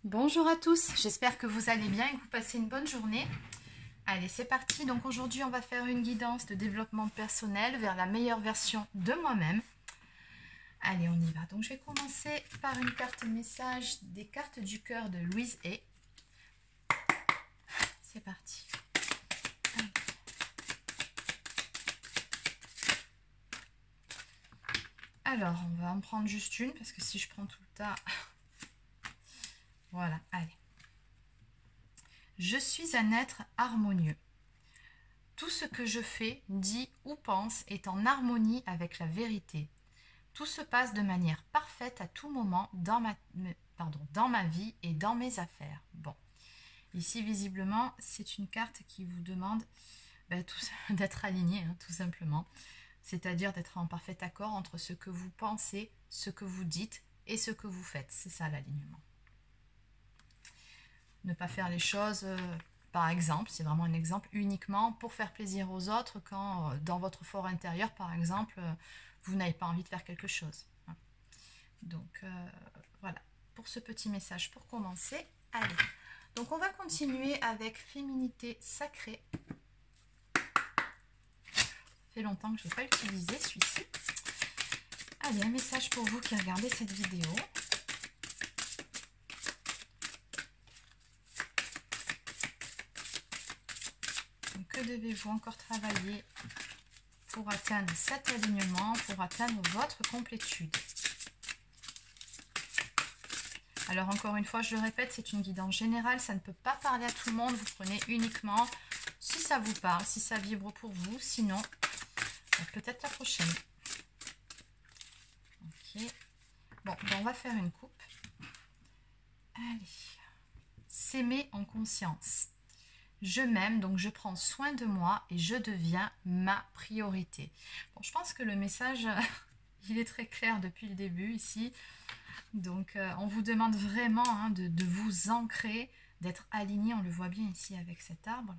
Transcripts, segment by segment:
Bonjour à tous, j'espère que vous allez bien et que vous passez une bonne journée. Allez, c'est parti. Donc aujourd'hui, on va faire une guidance de développement personnel vers la meilleure version de moi-même. Allez, on y va. Donc je vais commencer par une carte message des cartes du cœur de Louise Hay. C'est parti. Allez. Alors, on va en prendre juste une parce que si je prends tout le tas... Voilà, allez. Je suis un être harmonieux. Tout ce que je fais, dis ou pense est en harmonie avec la vérité. Tout se passe de manière parfaite à tout moment dans ma vie et dans mes affaires. Bon, ici visiblement, c'est une carte qui vous demande d'être aligné, hein, tout simplement. C'est-à-dire d'être en parfait accord entre ce que vous pensez, ce que vous dites et ce que vous faites. C'est ça l'alignement. Ne pas faire les choses, par exemple, c'est vraiment un exemple, uniquement pour faire plaisir aux autres quand dans votre fort intérieur, par exemple, vous n'avez pas envie de faire quelque chose. Donc, voilà, pour ce petit message pour commencer. Allez, donc on va continuer avec Féminité Sacrée. Ça fait longtemps que je n'ai pas utilisé celui-ci. Allez, un message pour vous qui regardez cette vidéo. Que devez-vous encore travailler pour atteindre cet alignement, pour atteindre votre complétude? Alors encore une fois, je le répète, c'est une guidance générale, ça ne peut pas parler à tout le monde, vous prenez uniquement si ça vous parle, si ça vibre pour vous, sinon peut-être la prochaine. Ok, bon, ben on va faire une coupe. Allez, s'aimer en conscience. Je m'aime, donc je prends soin de moi et je deviens ma priorité. Bon, je pense que le message, il est très clair depuis le début ici. Donc, on vous demande vraiment hein, de vous ancrer, d'être aligné, on le voit bien ici avec cet arbre.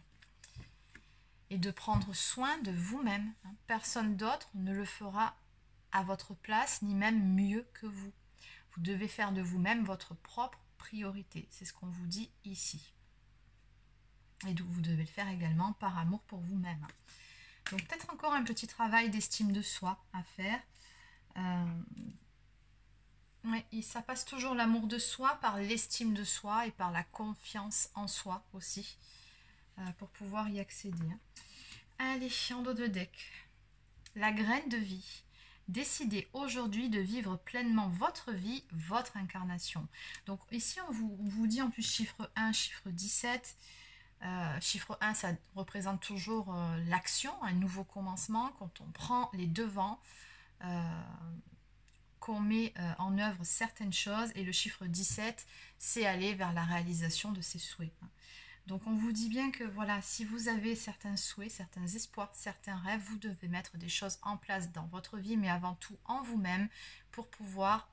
Et de prendre soin de vous-même. Hein. Personne d'autre ne le fera à votre place, ni même mieux que vous. Vous devez faire de vous-même votre propre priorité. C'est ce qu'on vous dit ici. Et donc vous devez le faire également par amour pour vous-même. Donc peut-être encore un petit travail d'estime de soi à faire. Ouais, et ça passe toujours l'amour de soi par l'estime de soi et par la confiance en soi aussi. Pour pouvoir y accéder. Allez, en dos de deck. La graine de vie. Décidez aujourd'hui de vivre pleinement votre vie, votre incarnation. Donc ici on vous dit en plus chiffre 1, chiffre 17. Chiffre 1, ça représente toujours l'action, un nouveau commencement, quand on prend les devants, qu'on met en œuvre certaines choses, et le chiffre 17, c'est aller vers la réalisation de ses souhaits. Donc on vous dit bien que voilà, si vous avez certains souhaits, certains espoirs, certains rêves, vous devez mettre des choses en place dans votre vie, mais avant tout en vous-même, pour pouvoir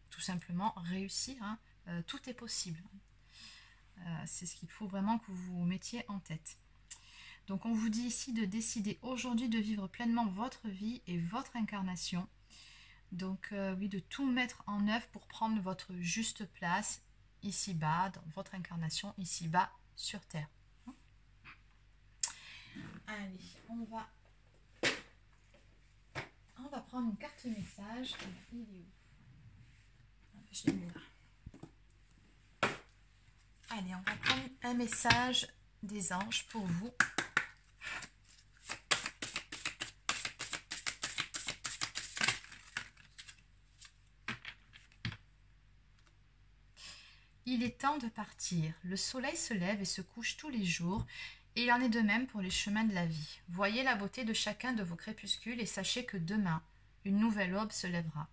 tout simplement réussir. Hein. Tout est possible. C'est ce qu'il faut vraiment que vous mettiez en tête. Donc on vous dit ici de décider aujourd'hui de vivre pleinement votre vie et votre incarnation. Donc oui, de tout mettre en œuvre pour prendre votre juste place ici-bas, dans votre incarnation, ici-bas sur Terre. Allez, on va prendre une carte message. Il est où? Je l'ai mis là. Allez, on va prendre un message des anges pour vous. Il est temps de partir. Le soleil se lève et se couche tous les jours, et il en est de même pour les chemins de la vie. Voyez la beauté de chacun de vos crépuscules et sachez que demain, une nouvelle aube se lèvera.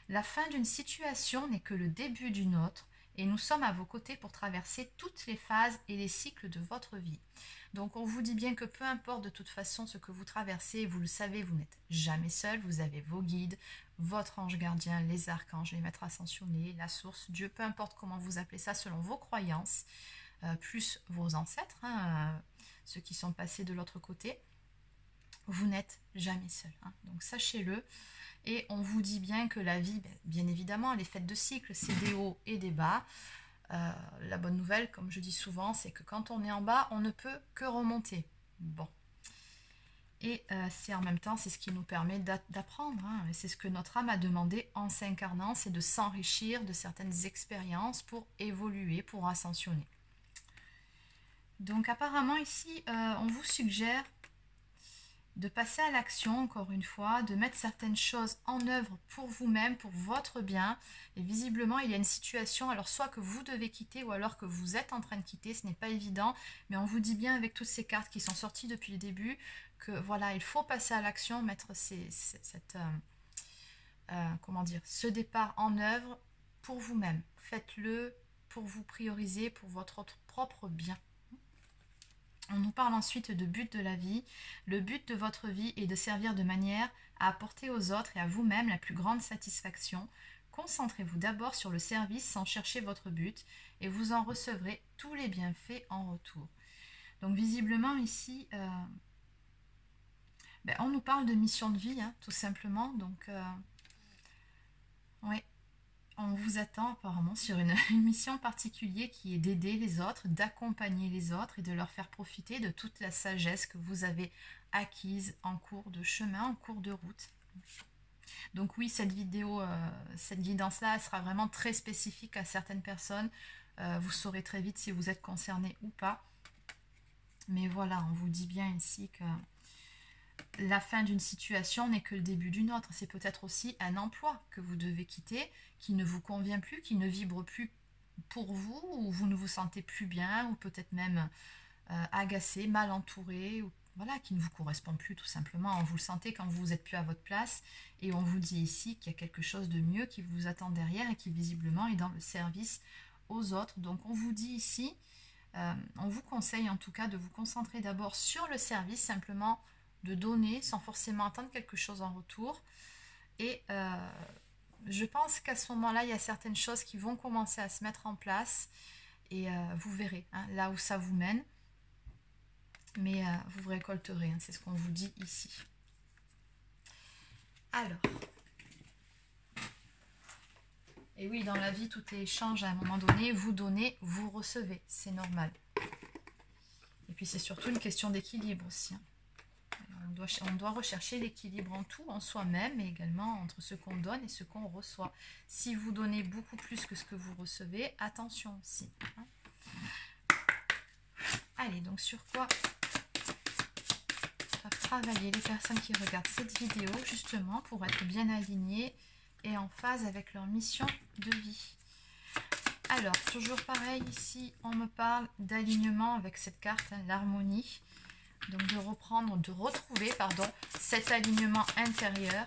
La fin d'une situation n'est que le début d'une autre, et nous sommes à vos côtés pour traverser toutes les phases et les cycles de votre vie. Donc on vous dit bien que peu importe de toute façon ce que vous traversez, vous le savez, vous n'êtes jamais seul, vous avez vos guides, votre ange gardien, les archanges, les maîtres ascensionnés, la source, Dieu, peu importe comment vous appelez ça selon vos croyances, plus vos ancêtres, hein, ceux qui sont passés de l'autre côté, vous n'êtes jamais seul. Hein. Donc sachez-le. Et on vous dit bien que la vie, bien évidemment, elle est faite de cycles, c'est des hauts et des bas. La bonne nouvelle, comme je dis souvent, c'est que quand on est en bas, on ne peut que remonter. Bon. Et c'est en même temps, c'est ce qui nous permet d'apprendre. Hein. C'est ce que notre âme a demandé en s'incarnant, c'est de s'enrichir de certaines expériences pour évoluer, pour ascensionner. Donc apparemment ici, on vous suggère de passer à l'action, encore une fois, de mettre certaines choses en œuvre pour vous-même, pour votre bien. Et visiblement, il y a une situation, alors soit que vous devez quitter, ou alors que vous êtes en train de quitter, ce n'est pas évident, mais on vous dit bien avec toutes ces cartes qui sont sorties depuis le début, que voilà, il faut passer à l'action, mettre comment dire, ce départ en œuvre pour vous-même. Faites-le pour vous prioriser, pour votre propre bien. On nous parle ensuite de but de la vie. Le but de votre vie est de servir de manière à apporter aux autres et à vous-même la plus grande satisfaction. Concentrez-vous d'abord sur le service sans chercher votre but et vous en recevrez tous les bienfaits en retour. Donc visiblement ici, on nous parle de mission de vie, hein, tout simplement. Donc, oui. On vous attend apparemment sur une mission particulière qui est d'aider les autres, d'accompagner les autres et de leur faire profiter de toute la sagesse que vous avez acquise en cours de chemin, en cours de route. Donc oui, cette vidéo, cette guidance-là, elle sera vraiment très spécifique à certaines personnes. Vous saurez très vite si vous êtes concerné ou pas. Mais voilà, on vous dit bien ici que la fin d'une situation n'est que le début d'une autre. C'est peut-être aussi un emploi que vous devez quitter, qui ne vous convient plus, qui ne vibre plus pour vous, ou vous ne vous sentez plus bien, ou peut-être même agacé, mal entouré, ou voilà, qui ne vous correspond plus tout simplement. Vous le sentez quand vous n'êtes plus à votre place, et on vous dit ici qu'il y a quelque chose de mieux qui vous attend derrière, et qui visiblement est dans le service aux autres. Donc on vous dit ici, on vous conseille en tout cas de vous concentrer d'abord sur le service, simplement de donner sans forcément attendre quelque chose en retour. Et je pense qu'à ce moment-là, il y a certaines choses qui vont commencer à se mettre en place et vous verrez hein, là où ça vous mène. Mais vous récolterez, hein, c'est ce qu'on vous dit ici. Alors, et oui, dans la vie, tout est échange à un moment donné. Vous donnez, vous recevez, c'est normal. Et puis c'est surtout une question d'équilibre aussi. Hein. On doit rechercher l'équilibre en tout, en soi-même, mais également entre ce qu'on donne et ce qu'on reçoit. Si vous donnez beaucoup plus que ce que vous recevez, attention aussi. Hein. Allez, donc sur quoi doivent travailler les personnes qui regardent cette vidéo, justement, pour être bien alignées et en phase avec leur mission de vie. Alors, toujours pareil, ici, on me parle d'alignement avec cette carte, hein, l'harmonie. Donc de retrouver cet alignement intérieur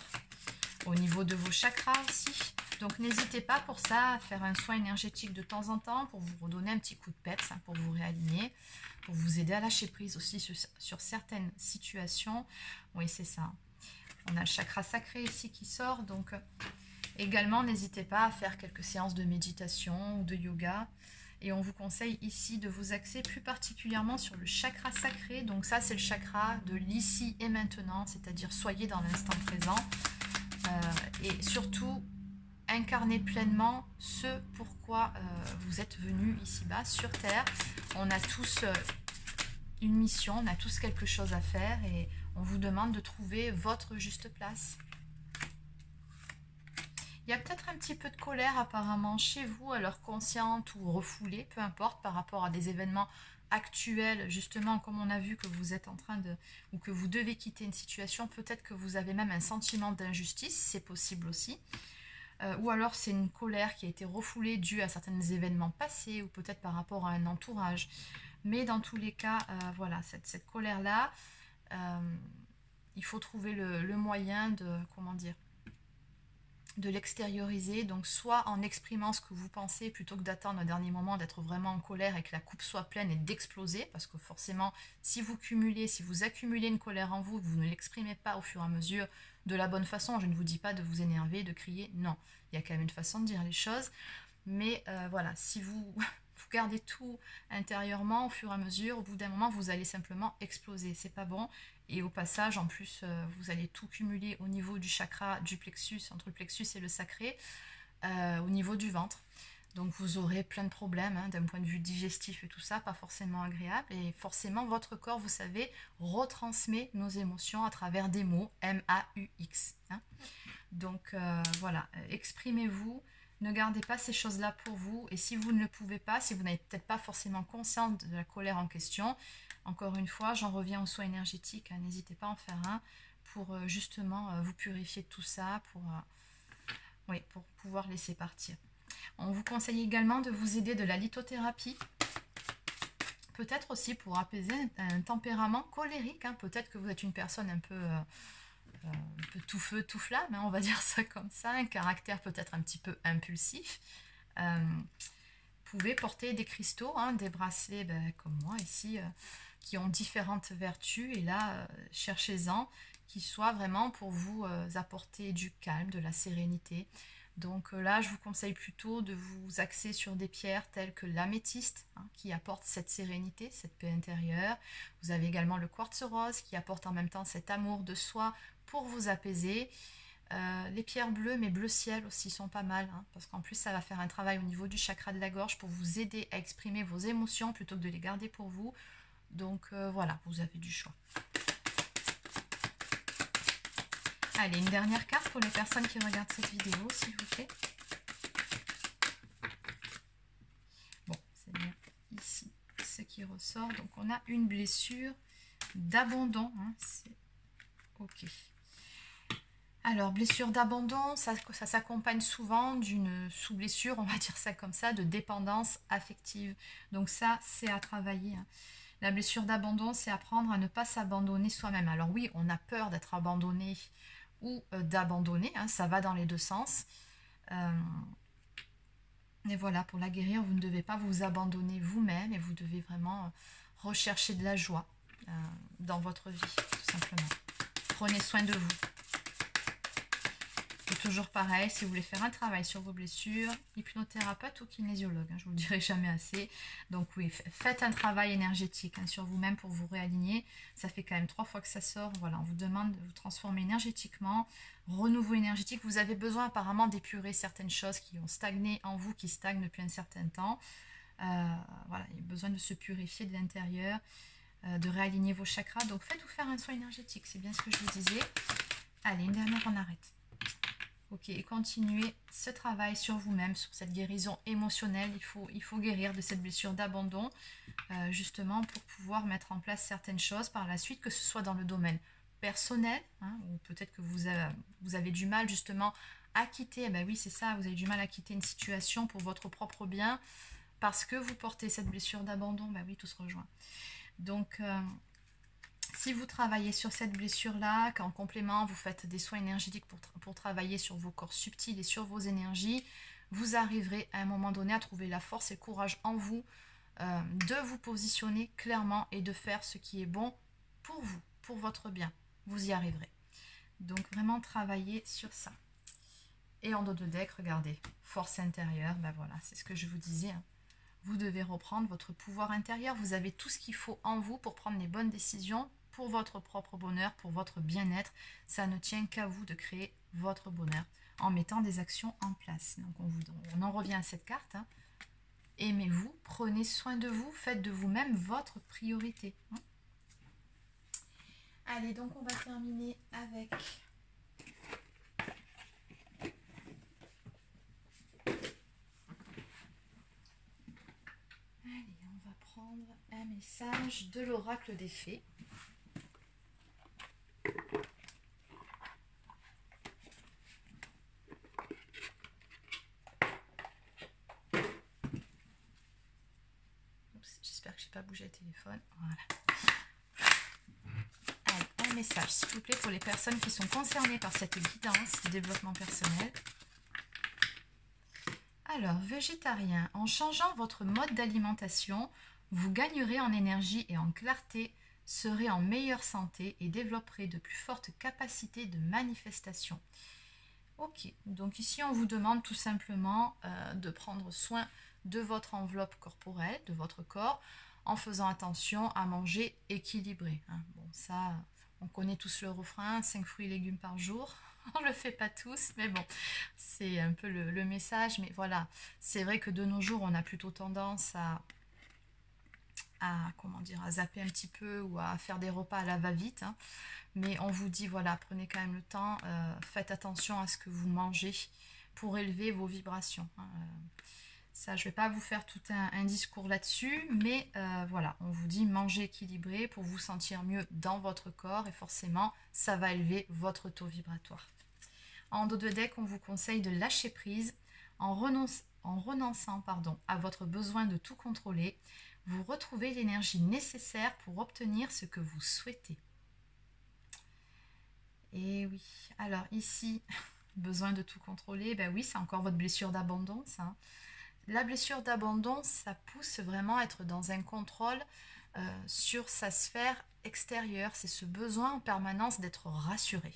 au niveau de vos chakras aussi. Donc n'hésitez pas pour ça à faire un soin énergétique de temps en temps pour vous redonner un petit coup de peps, hein, pour vous réaligner, pour vous aider à lâcher prise aussi sur certaines situations. Oui, c'est ça. On a le chakra sacré ici qui sort. Donc également, n'hésitez pas à faire quelques séances de méditation ou de yoga. Et on vous conseille ici de vous axer plus particulièrement sur le chakra sacré. Donc ça, c'est le chakra de l'ici et maintenant, c'est-à-dire soyez dans l'instant présent. Et surtout, incarnez pleinement ce pourquoi vous êtes venus ici-bas, sur Terre. On a tous une mission, on a tous quelque chose à faire et on vous demande de trouver votre juste place. Il y a peut-être un petit peu de colère apparemment chez vous, alors consciente ou refoulée, peu importe, par rapport à des événements actuels, justement comme on a vu que vous êtes en train de, ou que vous devez quitter une situation, peut-être que vous avez même un sentiment d'injustice, c'est possible aussi. Ou alors c'est une colère qui a été refoulée due à certains événements passés, ou peut-être par rapport à un entourage. Mais dans tous les cas, voilà, cette colère-là, il faut trouver le moyen de, comment dire, de l'extérioriser, donc soit en exprimant ce que vous pensez plutôt que d'attendre un dernier moment, d'être vraiment en colère et que la coupe soit pleine et d'exploser, parce que forcément si vous accumulez une colère en vous, vous ne l'exprimez pas au fur et à mesure de la bonne façon. Je ne vous dis pas de vous énerver, de crier, non, il y a quand même une façon de dire les choses, mais voilà, si vous gardez tout intérieurement, au fur et à mesure, au bout d'un moment vous allez simplement exploser, c'est pas bon. Et au passage, en plus, vous allez tout cumuler au niveau du chakra du plexus, entre le plexus et le sacré, au niveau du ventre. Donc vous aurez plein de problèmes d'un point de vue digestif et tout ça, pas forcément agréable. Et forcément, votre corps, vous savez, retransmet nos émotions à travers des mots, M-A-U-X. Donc voilà, exprimez-vous, ne gardez pas ces choses-là pour vous. Et si vous ne le pouvez pas, si vous n'avez peut-être pas forcément conscience de la colère en question, encore une fois, j'en reviens au soin énergétique, n'hésitez pas à en faire un pour justement vous purifier de tout ça, pour pouvoir laisser partir. On vous conseille également de vous aider de la lithothérapie, peut-être aussi pour apaiser un tempérament colérique. Peut-être que vous êtes une personne un peu tout feu, tout flamme, on va dire ça comme ça, un caractère peut-être un petit peu impulsif. Vous pouvez porter des cristaux, des bracelets comme moi ici, qui ont différentes vertus, et là, cherchez-en, qui soient vraiment pour vous apporter du calme, de la sérénité. Donc là, je vous conseille plutôt de vous axer sur des pierres telles que l'améthyste, qui apporte cette sérénité, cette paix intérieure. Vous avez également le quartz rose, qui apporte en même temps cet amour de soi pour vous apaiser. Les pierres bleues, mais bleu ciel aussi, sont pas mal, parce qu'en plus, ça va faire un travail au niveau du chakra de la gorge pour vous aider à exprimer vos émotions plutôt que de les garder pour vous. Donc voilà, vous avez du choix. Allez, une dernière carte pour les personnes qui regardent cette vidéo, s'il vous plaît. Bon, c'est bien ici ce qui ressort. Donc, on a une blessure d'abandon. C'est OK. Alors, blessure d'abandon, ça s'accompagne souvent d'une sous-blessure, on va dire ça comme ça, de dépendance affective. Donc ça, c'est à travailler. La blessure d'abandon, c'est apprendre à ne pas s'abandonner soi-même. Alors oui, on a peur d'être abandonné ou d'abandonner, ça va dans les deux sens. Et voilà, pour la guérir, vous ne devez pas vous abandonner vous-même, et vous devez vraiment rechercher de la joie dans votre vie, tout simplement. Prenez soin de vous. Et toujours pareil, si vous voulez faire un travail sur vos blessures, hypnothérapeute ou kinésiologue, je ne vous le dirai jamais assez. Donc oui, faites un travail énergétique sur vous-même pour vous réaligner. Ça fait quand même 3 fois que ça sort. Voilà, on vous demande de vous transformer énergétiquement. Renouveau énergétique, vous avez besoin apparemment d'épurer certaines choses qui ont stagné en vous, qui stagnent depuis un certain temps. Voilà, il y a besoin de se purifier de l'intérieur, de réaligner vos chakras. Donc faites-vous faire un soin énergétique, c'est bien ce que je vous disais. Allez, une dernière, on arrête. Ok, et continuez ce travail sur vous-même, sur cette guérison émotionnelle. Il faut guérir de cette blessure d'abandon, justement pour pouvoir mettre en place certaines choses par la suite, que ce soit dans le domaine personnel, ou peut-être que vous avez du mal justement à quitter, oui c'est ça, vous avez du mal à quitter une situation pour votre propre bien, parce que vous portez cette blessure d'abandon, oui, tout se rejoint. Donc, si vous travaillez sur cette blessure-là, qu'en complément, vous faites des soins énergétiques pour travailler sur vos corps subtils et sur vos énergies, vous arriverez à un moment donné à trouver la force et le courage en vous de vous positionner clairement et de faire ce qui est bon pour vous, pour votre bien. Vous y arriverez. Donc vraiment travailler sur ça. Et en dos de deck, regardez, force intérieure, voilà, c'est ce que je vous disais. Vous devez reprendre votre pouvoir intérieur. Vous avez tout ce qu'il faut en vous pour prendre les bonnes décisions pour votre propre bonheur, pour votre bien-être. Ça ne tient qu'à vous de créer votre bonheur en mettant des actions en place. Donc on en revient à cette carte. Aimez-vous, prenez soin de vous, faites de vous-même votre priorité. Allez, donc on va terminer avec... Allez, on va prendre un message de l'oracle des fées. J'espère que je n'ai pas bougé le téléphone. Voilà. Allez, un message, s'il vous plaît, pour les personnes qui sont concernées par cette guidance de développement personnel. Alors, végétarien, en changeant votre mode d'alimentation, vous gagnerez en énergie et en clarté, serez en meilleure santé et développerez de plus fortes capacités de manifestation. Ok, donc ici on vous demande tout simplement de prendre soin de votre enveloppe corporelle, de votre corps, en faisant attention à manger équilibré. Bon, ça, on connaît tous le refrain, 5 fruits et légumes par jour. On ne le fait pas tous, mais bon, c'est un peu le message. Mais voilà, c'est vrai que de nos jours, on a plutôt tendance comment dire, à zapper un petit peu ou à faire des repas à la va-vite, hein. Mais on vous dit, voilà, prenez quand même le temps, faites attention à ce que vous mangez pour élever vos vibrations, hein. Ça, je ne vais pas vous faire tout un discours là-dessus, mais voilà, on vous dit manger équilibré pour vous sentir mieux dans votre corps et forcément, ça va élever votre taux vibratoire. En dos de deck, on vous conseille de lâcher prise en renonçant à votre besoin de tout contrôler. Vous retrouvez l'énergie nécessaire pour obtenir ce que vous souhaitez. Et oui, alors ici, besoin de tout contrôler, ben oui, c'est encore votre blessure d'abondance, hein. La blessure d'abandon, ça pousse vraiment à être dans un contrôle sur sa sphère extérieure. C'est ce besoin en permanence d'être rassuré,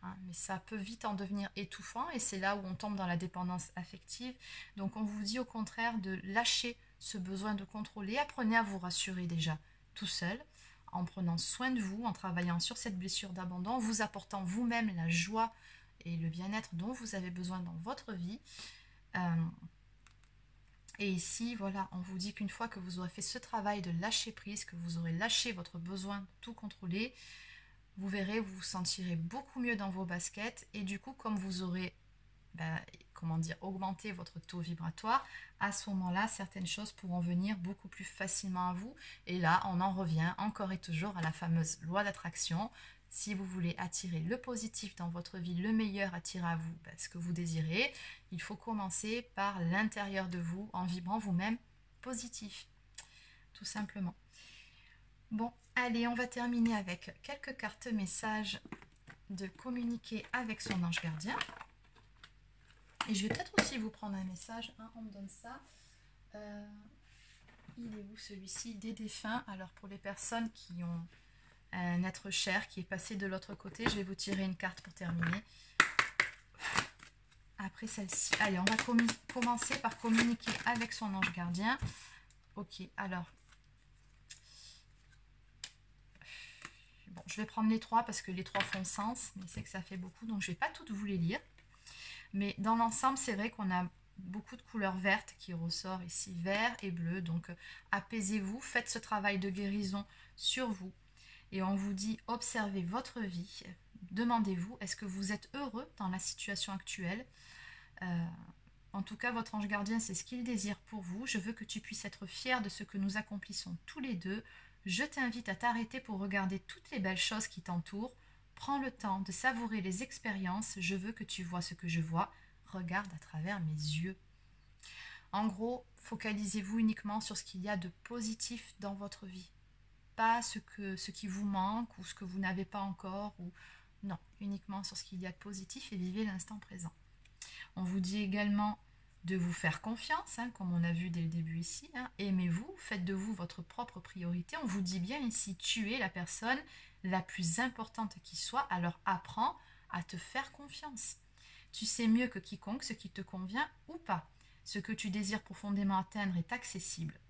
hein. Mais ça peut vite en devenir étouffant et c'est là où on tombe dans la dépendance affective. Donc on vous dit au contraire de lâcher ce besoin de contrôler. Apprenez à vous rassurer déjà tout seul, en prenant soin de vous, en travaillant sur cette blessure d'abandon, en vous apportant vous-même la joie et le bien-être dont vous avez besoin dans votre vie. Et ici, voilà, on vous dit qu'une fois que vous aurez fait ce travail de lâcher prise, que vous aurez lâché votre besoin de tout contrôler, vous verrez, vous vous sentirez beaucoup mieux dans vos baskets. Et du coup, comme vous aurez, comment dire, augmenté votre taux vibratoire, à ce moment-là, certaines choses pourront venir beaucoup plus facilement à vous. Et là, on en revient encore et toujours à la fameuse loi d'attraction. Si vous voulez attirer le positif dans votre vie, le meilleur attirer à vous ce que vous désirez, il faut commencer par l'intérieur de vous en vibrant vous-même positif, tout simplement. Bon, allez, on va terminer avec quelques cartes messages de communiquer avec son ange gardien. Et je vais peut-être aussi vous prendre un message, hein, on me donne ça. Il est où celui-ci? Des défunts. Alors pour les personnes qui ont un être cher qui est passé de l'autre côté, je vais vous tirer une carte pour terminer. Après celle-ci, allez, on va commencer par communiquer avec son ange gardien. Ok, alors, bon, je vais prendre les trois parce que les trois font sens, mais c'est que ça fait beaucoup, donc je ne vais pas toutes vous les lire. Mais dans l'ensemble, c'est vrai qu'on a beaucoup de couleurs vertes qui ressort ici, vert et bleu. Donc apaisez-vous, faites ce travail de guérison sur vous. Et on vous dit, observez votre vie. Demandez-vous, est-ce que vous êtes heureux dans la situation actuelle? En tout cas, votre ange gardien, c'est ce qu'il désire pour vous. Je veux que tu puisses être fier de ce que nous accomplissons tous les deux. Je t'invite à t'arrêter pour regarder toutes les belles choses qui t'entourent. Prends le temps de savourer les expériences. Je veux que tu vois ce que je vois. Regarde à travers mes yeux. En gros, focalisez-vous uniquement sur ce qu'il y a de positif dans votre vie. Pas ce qui vous manque ou ce que vous n'avez pas encore. Non, uniquement sur ce qu'il y a de positif et vivez l'instant présent. On vous dit également de vous faire confiance, hein, comme on a vu dès le début ici. Hein. Aimez-vous, faites de vous votre propre priorité. On vous dit bien ici, tu es la personne la plus importante qui soit, alors apprends à te faire confiance. Tu sais mieux que quiconque ce qui te convient ou pas. Ce que tu désires profondément atteindre est accessible.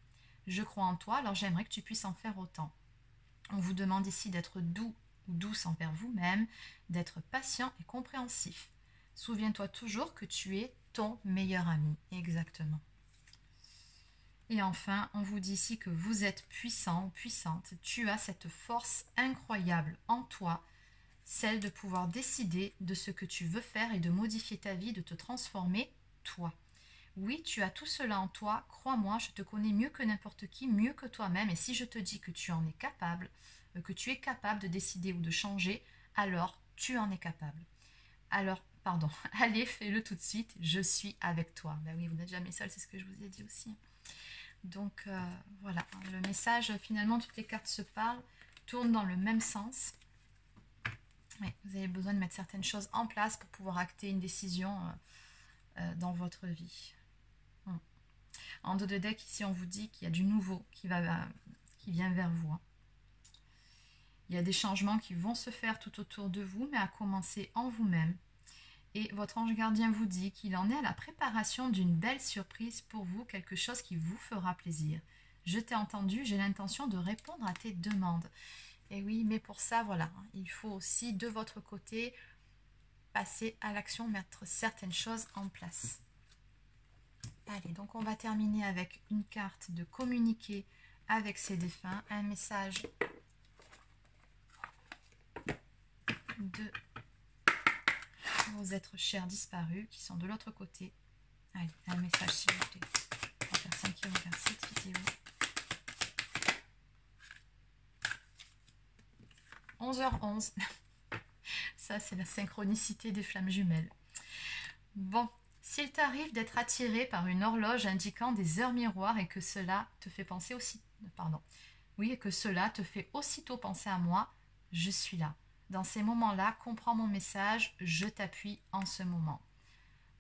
Je crois en toi, alors j'aimerais que tu puisses en faire autant. On vous demande ici d'être doux ou douce envers vous-même, d'être patient et compréhensif. Souviens-toi toujours que tu es ton meilleur ami. Exactement. Et enfin, on vous dit ici que vous êtes puissant ou puissante. Tu as cette force incroyable en toi, celle de pouvoir décider de ce que tu veux faire et de modifier ta vie, de te transformer, toi. Oui, tu as tout cela en toi, crois-moi, je te connais mieux que n'importe qui, mieux que toi-même, et si je te dis que tu en es capable, que tu es capable de décider ou de changer, alors tu en es capable. Alors, pardon, allez, fais-le tout de suite, je suis avec toi. Ben oui, vous n'êtes jamais seul, c'est ce que je vous ai dit aussi. Donc, voilà, le message, finalement, toutes les cartes se parlent, tournent dans le même sens. Oui, vous avez besoin de mettre certaines choses en place pour pouvoir acter une décision dans votre vie. En dos de deck, ici, on vous dit qu'il y a du nouveau qui vient vers vous. Il y a des changements qui vont se faire tout autour de vous, mais à commencer en vous-même. Et votre ange gardien vous dit qu'il en est à la préparation d'une belle surprise pour vous, quelque chose qui vous fera plaisir. Je t'ai entendu, j'ai l'intention de répondre à tes demandes. Et oui, mais pour ça, voilà, il faut aussi de votre côté passer à l'action, mettre certaines choses en place. Allez, donc on va terminer avec une carte de communiquer avec ses défunts, un message de vos êtres chers disparus qui sont de l'autre côté. Allez, un message s'il vous plaît. La personne qui regarde cette vidéo. 11h11. Ça, c'est la synchronicité des flammes jumelles. Bon, s'il t'arrive d'être attiré par une horloge indiquant des heures miroirs et que cela te fait penser aussi... Pardon. Oui, et que cela te fait aussitôt penser à moi, je suis là. Dans ces moments-là, comprends mon message, je t'appuie en ce moment.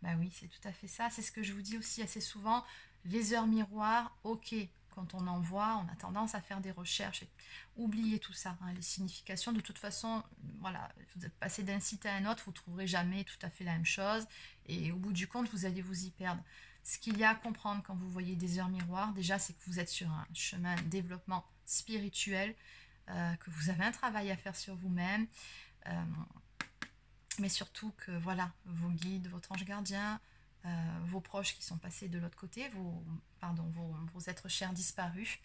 Ben oui, c'est tout à fait ça. C'est ce que je vous dis aussi assez souvent. Les heures miroirs, ok. Quand on en voit, on a tendance à faire des recherches. Oubliez tout ça, hein, les significations. De toute façon, voilà, vous passez d'un site à un autre, vous ne trouverez jamais tout à fait la même chose. Et au bout du compte, vous allez vous y perdre. Ce qu'il y a à comprendre quand vous voyez des heures miroirs, déjà, c'est que vous êtes sur un chemin de développement spirituel, que vous avez un travail à faire sur vous-même. Mais surtout que, voilà, vos guides, votre ange gardien, vos proches qui sont passés de l'autre côté, vos êtres chers disparus,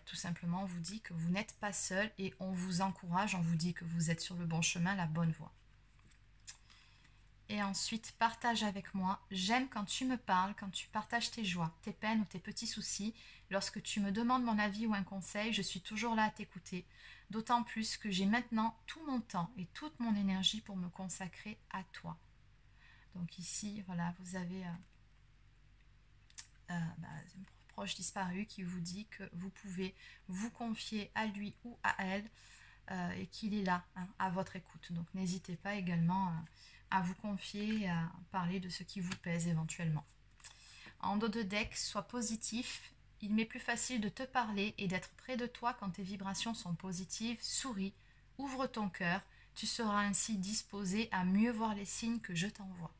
tout simplement on vous dit que vous n'êtes pas seul et on vous encourage, on vous dit que vous êtes sur le bon chemin, la bonne voie. Et ensuite, partage avec moi. J'aime quand tu me parles, quand tu partages tes joies, tes peines ou tes petits soucis. Lorsque tu me demandes mon avis ou un conseil, je suis toujours là à t'écouter. D'autant plus que j'ai maintenant tout mon temps et toute mon énergie pour me consacrer à toi. Donc ici, voilà, vous avez un proche disparu qui vous dit que vous pouvez vous confier à lui ou à elle et qu'il est là, hein, à votre écoute. Donc n'hésitez pas également à vous confier et à parler de ce qui vous pèse éventuellement. En dos de deck, sois positif. Il m'est plus facile de te parler et d'être près de toi quand tes vibrations sont positives. Souris, ouvre ton cœur. Tu seras ainsi disposé à mieux voir les signes que je t'envoie.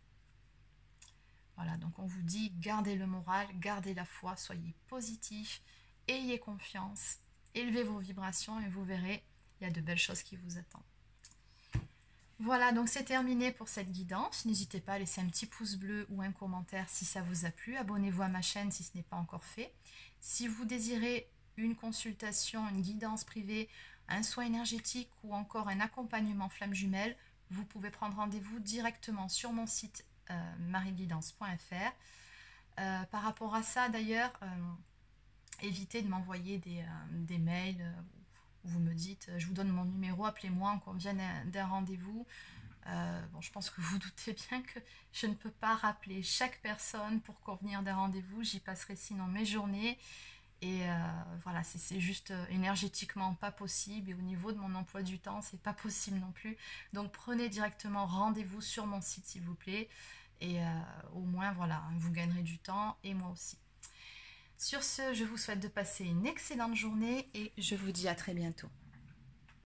Voilà, donc on vous dit, gardez le moral, gardez la foi, soyez positif, ayez confiance, élevez vos vibrations et vous verrez, il y a de belles choses qui vous attendent. Voilà, donc c'est terminé pour cette guidance. N'hésitez pas à laisser un petit pouce bleu ou un commentaire si ça vous a plu. Abonnez-vous à ma chaîne si ce n'est pas encore fait. Si vous désirez une consultation, une guidance privée, un soin énergétique ou encore un accompagnement flamme jumelle, vous pouvez prendre rendez-vous directement sur mon site marieguidance.fr. Par rapport à ça d'ailleurs, évitez de m'envoyer des mails où vous me dites je vous donne mon numéro, appelez-moi, on convient d'un rendez-vous. Bon, je pense que vous doutez bien que je ne peux pas rappeler chaque personne pour convenir d'un rendez-vous, j'y passerai sinon mes journées. Et voilà, c'est juste énergétiquement pas possible et au niveau de mon emploi du temps, c'est pas possible non plus. Donc prenez directement rendez-vous sur mon site s'il vous plaît et au moins voilà, vous gagnerez du temps et moi aussi. Sur ce, je vous souhaite de passer une excellente journée et je vous dis à très bientôt.